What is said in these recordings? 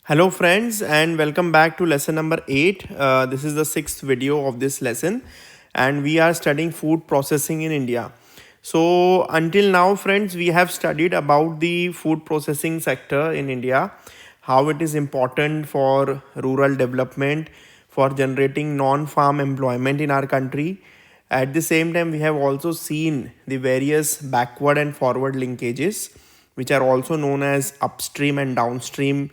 Hello friends and welcome back to lesson number 8. This is the sixth video of this lesson and we are studying food processing in India. So until now friends, we have studied about the food processing sector in India, how it is important for rural development, for generating non-farm employment in our country. At the same time, we have also seen the various backward and forward linkages, which are also known as upstream and downstream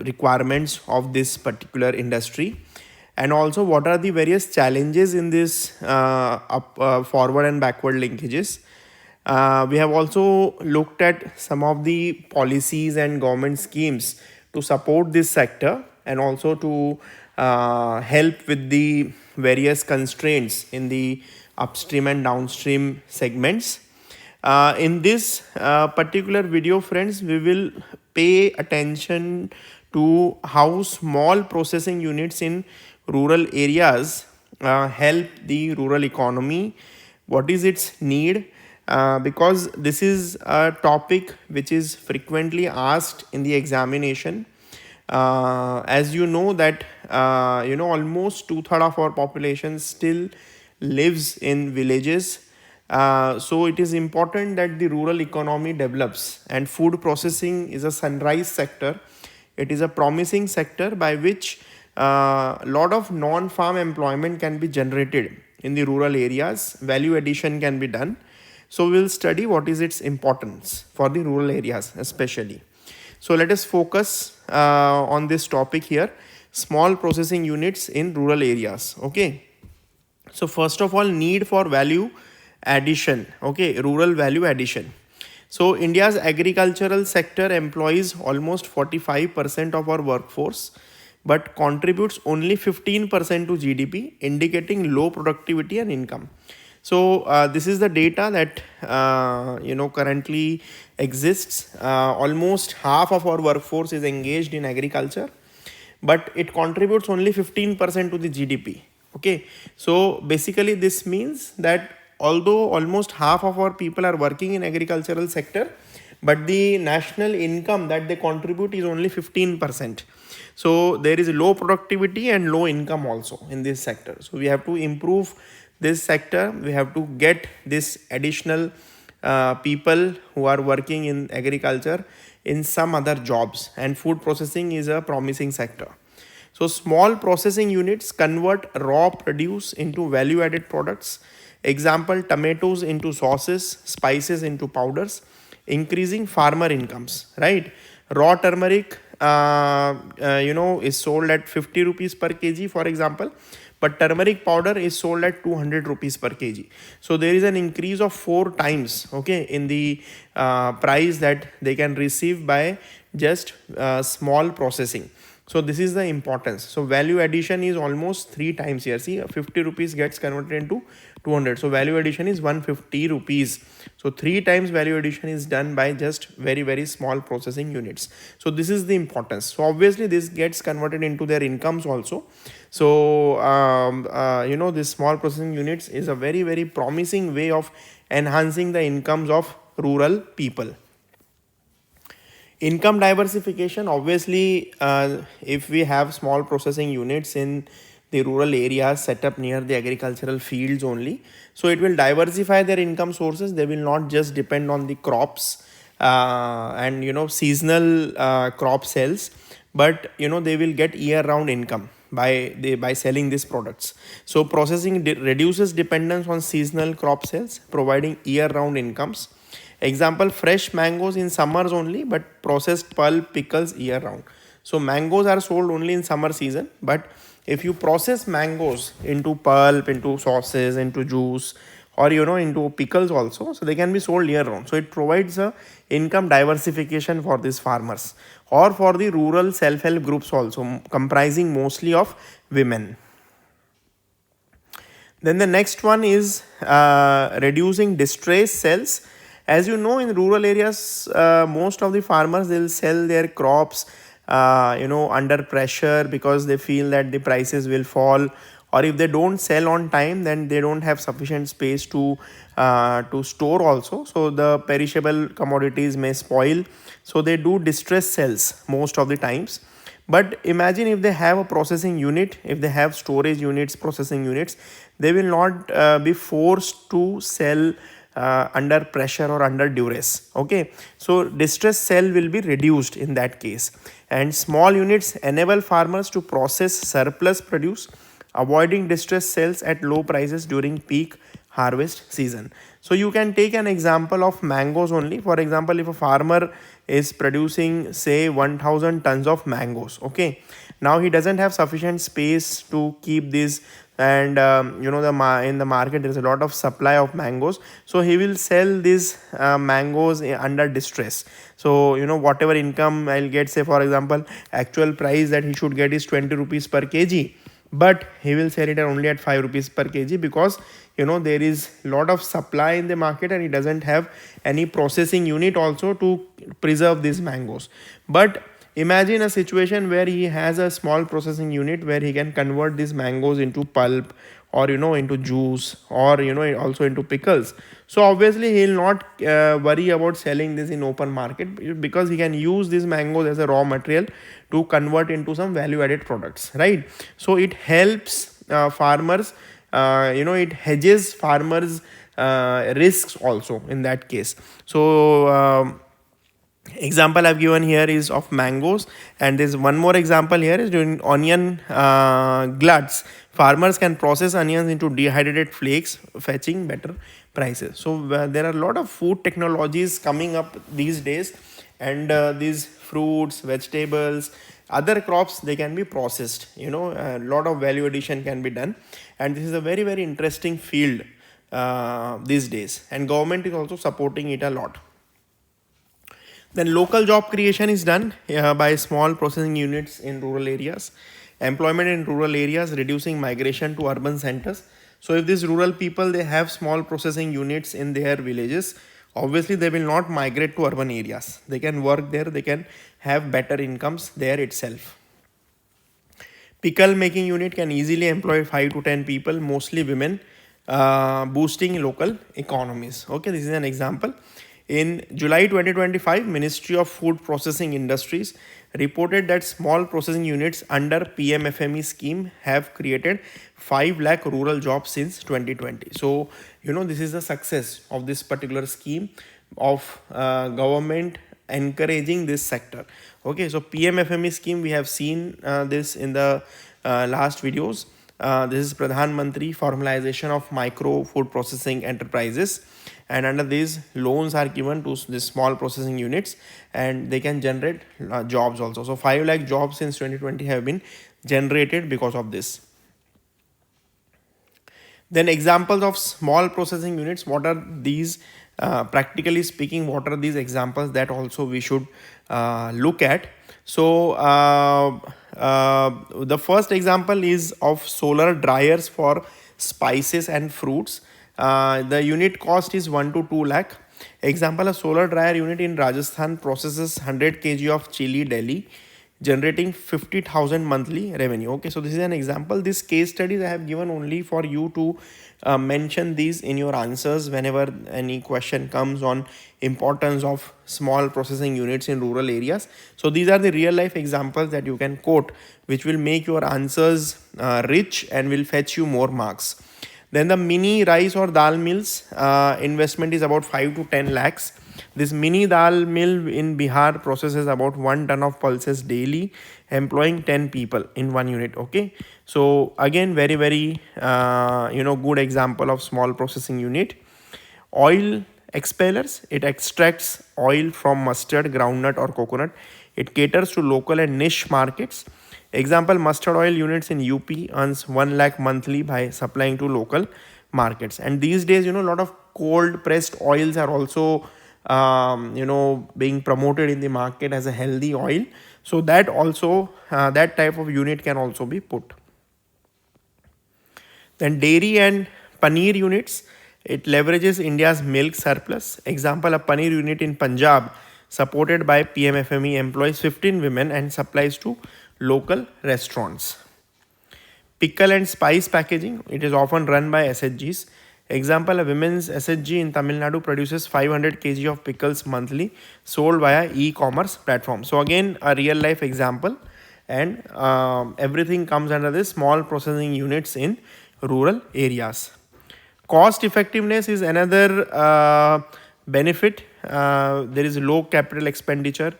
requirements of this particular industry, and also what are the various challenges in this forward and backward linkages. We have also looked at some of the policies and government schemes to support this sector and also to help with the various constraints in the upstream and downstream segments. In this particular video friends, we will pay attention to how small processing units in rural areas help the rural economy, what is its need, because this is a topic which is frequently asked in the examination. As you know that almost two-thirds of our population still lives in villages. So it is important that the rural economy develops, and food processing is a sunrise sector. It is a promising sector by which a lot of non-farm employment can be generated in the rural areas. Value addition can be done. So we will study what is its importance for the rural areas especially. So let us focus on this topic here, small processing units in rural areas. Okay. So first of all, need for value addition. Okay, rural value addition. So India's agricultural sector employs almost 45% of our workforce, but contributes only 15% to GDP, indicating low productivity and income. So this is the data that currently exists. Almost half of our workforce is engaged in agriculture, but it contributes only 15% to the GDP. Okay, so basically this means that although almost half of our people are working in agricultural sector, but the national income that they contribute is only 15%. So there is low productivity and low income also in this sector. So we have to improve this sector. We have to get this additional people who are working in agriculture in some other jobs, and food processing is a promising sector. So small processing units convert raw produce into value added products. Example, tomatoes into sauces, spices into powders, increasing farmer incomes, right? Raw turmeric is sold at 50 rupees per kg, for example, but turmeric powder is sold at 200 rupees per kg. So there is an increase of 4 times, okay, in the price that they can receive by just small processing. So this is the importance. So value addition is almost 3 times here. See, 50 rupees gets converted into 200. So value addition is 150 rupees. So 3 times value addition is done by just very, very small processing units. So this is the importance. So obviously this gets converted into their incomes also. So, this small processing units is a very, very promising way of enhancing the incomes of rural people. Income diversification, obviously, if we have small processing units in the rural areas set up near the agricultural fields only, so it will diversify their income sources. They will not just depend on the crops and seasonal crop sales, but they will get year-round income by selling these products. So processing reduces dependence on seasonal crop sales, providing year-round incomes. Example, fresh mangoes in summers only, but processed pulp, pickles year round. So mangoes are sold only in summer season, but if you process mangoes into pulp, into sauces, into juice, or into pickles also, so they can be sold year round. So it provides a income diversification for these farmers or for the rural self-help groups also, comprising mostly of women. Then the next one is reducing distress sales. As you know, in rural areas, most of the farmers, they'll sell their crops under pressure because they feel that the prices will fall, or if they don't sell on time, then they don't have sufficient space to store also, so the perishable commodities may spoil, so they do distress sales most of the times. But imagine if they have a processing unit, if they have storage units, processing units, they will not be forced to sell under pressure or under duress. Okay, so distress sell will be reduced in that case. And small units enable farmers to process surplus produce, avoiding distress sales at low prices during peak harvest season. So you can take an example of mangoes only. For example, if a farmer is producing say 1000 tons of mangoes, okay, now he doesn't have sufficient space to keep this, and in the market there is a lot of supply of mangoes, so he will sell these mangoes under distress. So whatever income I'll get, say for example actual price that he should get is 20 rupees per kg, but he will sell it only at 5 rupees per kg, because there is lot of supply in the market and he doesn't have any processing unit also to preserve these mangoes. But imagine a situation where he has a small processing unit where he can convert these mangoes into pulp, or into juice, or also into pickles. So obviously he will not worry about selling this in open market, because he can use these mangoes as a raw material to convert into some value added products, right? So it helps farmers, it hedges farmers risks also in that case. So example I've given here is of mangoes, and there's one more example here is during onion gluts. Farmers can process onions into dehydrated flakes, fetching better prices. So there are a lot of food technologies coming up these days, and these fruits, vegetables, other crops, they can be processed. A lot of value addition can be done, and this is a very very interesting field these days, and government is also supporting it a lot. Then local job creation is done by small processing units in rural areas. Employment in rural areas, reducing migration to urban centers. So if these rural people, they have small processing units in their villages, obviously they will not migrate to urban areas. They can work there, they can have better incomes there itself. Pickle making unit can easily employ 5 to 10 people, mostly women, boosting local economies. Okay, this is an example. In July 2025, Ministry of Food Processing Industries reported that small processing units under PMFME scheme have created 5 lakh rural jobs since 2020. So, this is the success of this particular scheme of government encouraging this sector. Okay, so PMFME scheme, we have seen this in the last videos. This is Pradhan Mantri Formalization of Micro Food Processing Enterprises, and under these loans are given to these small processing units, and they can generate jobs also. So 5 lakh jobs since 2020 have been generated because of this. Then examples of small processing units, what are these? Practically speaking, what are these examples that also we should look at? So the first example is of solar dryers for spices and fruits. The unit cost is 1 to 2 lakh. Example, a solar dryer unit in Rajasthan processes 100 kg of chili Delhi, generating 50,000 monthly revenue. Okay, so this is an example. This case studies I have given only for you to mention these in your answers whenever any question comes on importance of small processing units in rural areas. So these are the real life examples that you can quote, which will make your answers rich and will fetch you more marks. Then the mini rice or dal mills investment is about 5 to 10 lakhs. This mini dal mill in Bihar processes about 1 ton of pulses daily, employing 10 people in one unit. Okay, so again, very very good example of small processing unit. Oil expellers, it extracts oil from mustard, groundnut or coconut. It caters to local and niche markets. Example, mustard oil units in UP earns 1 lakh monthly by supplying to local markets. And these days, a lot of cold pressed oils are also being promoted in the market as a healthy oil. So that also that type of unit can also be put. Then dairy and paneer units, it leverages India's milk surplus. Example, a paneer unit in Punjab supported by PMFME employs 15 women and supplies to local restaurants. Pickle and spice packaging, it is often run by SHGs. Example, a women's SHG in Tamil Nadu produces 500 kg of pickles monthly, sold via e-commerce platform. So again, a real life example, and everything comes under this small processing units in rural areas. Cost effectiveness is another benefit. There is low capital expenditure.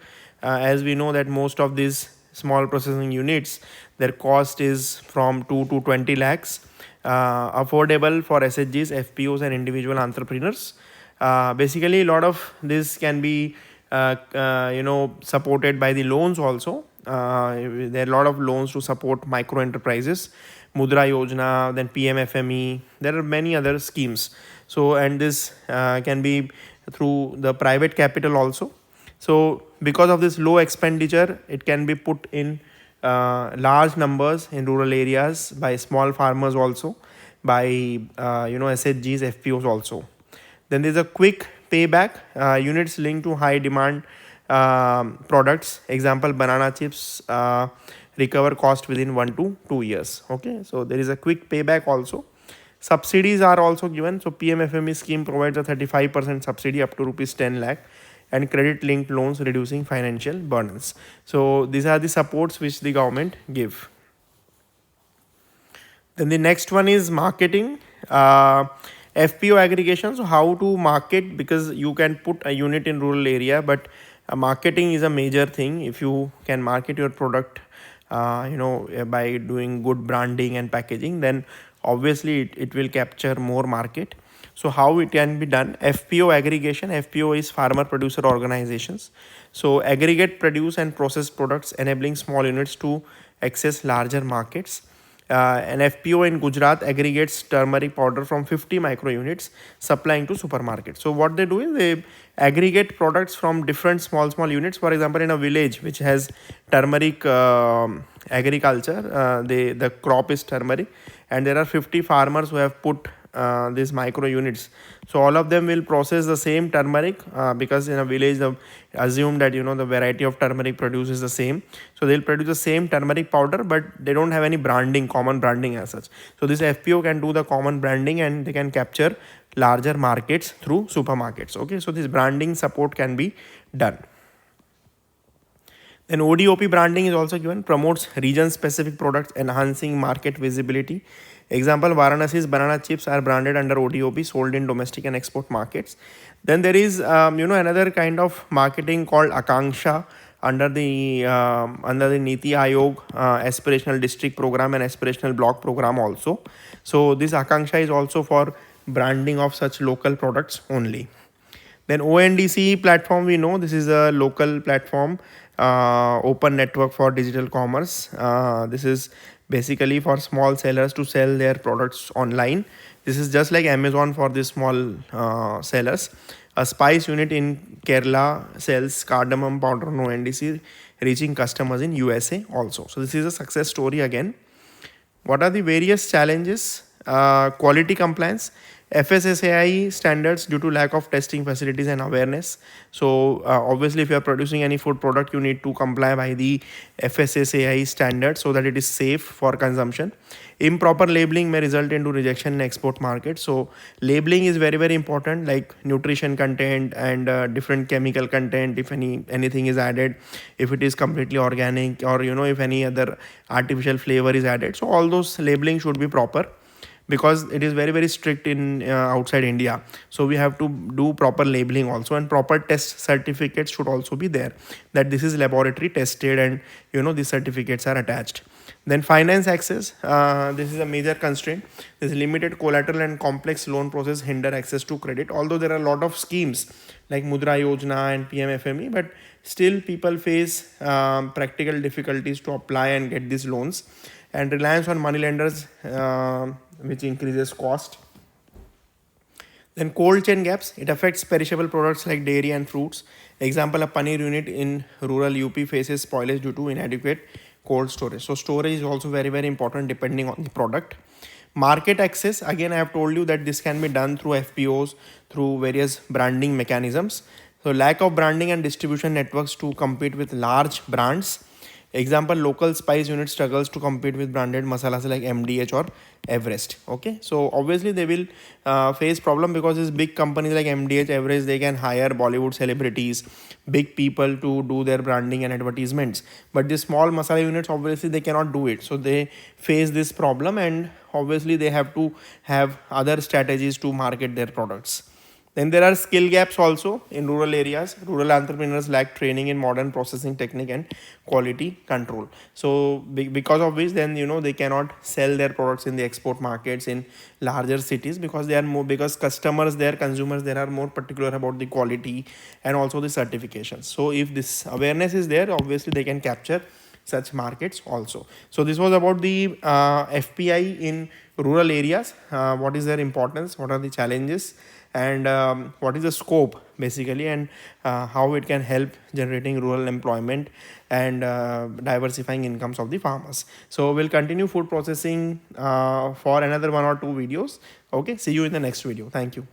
As we know that most of these small processing units, their cost is from 2 to 20 lakhs. Affordable for SHGs, FPOs and individual entrepreneurs. Basically, a lot of this can be supported by the loans also. There are a lot of loans to support micro enterprises, Mudra Yojana, then PMFME. There are many other schemes. So, and this can be through the private capital also. So, because of this low expenditure, it can be put in large numbers in rural areas by small farmers also, by SHGs, FPOs also. Then there's a quick payback, units linked to high demand products. Example, banana chips recover cost within 1 to 2 years. Okay, so there is a quick payback also. Subsidies are also given. So PMFME scheme provides a 35% subsidy up to rupees 10 lakh and credit linked loans reducing financial burdens. So these are the supports which the government give. Then the next one is marketing. FPO aggregation. So how to market, because you can put a unit in rural area, but marketing is a major thing. If you can market your product by doing good branding and packaging, then obviously it will capture more market. So how it can be done? FPO aggregation. FPO is farmer producer organizations. So aggregate produce and process products, enabling small units to access larger markets. An FPO in Gujarat aggregates turmeric powder from 50 micro units, supplying to supermarkets. So what they do is they aggregate products from different small units. For example, in a village which has turmeric agriculture, the crop is turmeric, and there are 50 farmers who have put these micro units. So all of them will process the same turmeric, because in a village assume that the variety of turmeric produced is the same. So they'll produce the same turmeric powder, but they don't have any common branding as such. So this FPO can do the common branding and they can capture larger markets through supermarkets. Okay, so this branding support can be done. Then ODOP branding is also given, promotes region specific products, enhancing market visibility. Example, Varanasi's banana chips are branded under ODOP, sold in domestic and export markets. Then there is another kind of marketing called Akanksha under the Niti Aayog aspirational district program and aspirational block program also. So this Akanksha is also for branding of such local products only. Then ONDC platform, we know this is a local platform, open network for digital commerce. This is basically for small sellers to sell their products online. This is just like Amazon for the small sellers. A spice unit in Kerala sells cardamom powder on ONDC, reaching customers in USA also. So this is a success story again. What are the various challenges? Quality compliance. FSSAI standards due to lack of testing facilities and awareness. So obviously if you are producing any food product, you need to comply by the FSSAI standards so that it is safe for consumption. Improper labeling may result into rejection in export market. So labeling is very, very important, like nutrition content and different chemical content, if anything is added, if it is completely organic, or if any other artificial flavor is added. So all those labeling should be proper, because it is very, very strict in outside India. So we have to do proper labeling also, and proper test certificates should also be there, that this is laboratory tested and these certificates are attached. Then finance access, this is a major constraint. This limited collateral and complex loan process hinder access to credit, although there are a lot of schemes like Mudra Yojana and PMFME, but still people face practical difficulties to apply and get these loans, and reliance on money lenders which increases cost. Then cold chain gaps, it affects perishable products like dairy and fruits. Example, a paneer unit in rural UP faces spoilage due to inadequate cold storage. So storage is also very, very important depending on the product. Market access, again I have told you that this can be done through FPOs, through various branding mechanisms. So lack of branding and distribution networks to compete with large brands. Example, local spice unit struggles to compete with branded masalas like MDH or Everest. Okay, so obviously they will face problem, because these big companies like MDH, Everest, they can hire Bollywood celebrities, big people to do their branding and advertisements, but the small masala units, obviously they cannot do it. So they face this problem, and obviously they have to have other strategies to market their products. Then there are skill gaps also in rural areas. Rural entrepreneurs lack training in modern processing technique and quality control. So because of which, then they cannot sell their products in the export markets in larger cities, because they are more, because customers there, consumers there, are more particular about the quality and also the certifications. So if this awareness is there, obviously they can capture such markets also. So this was about the FPI in rural areas. What is their importance? What are the challenges? And what is the scope basically, and how it can help generating rural employment and diversifying incomes of the farmers. So we'll continue food processing for another 1 or 2 videos. Okay, see you in the next video. Thank you.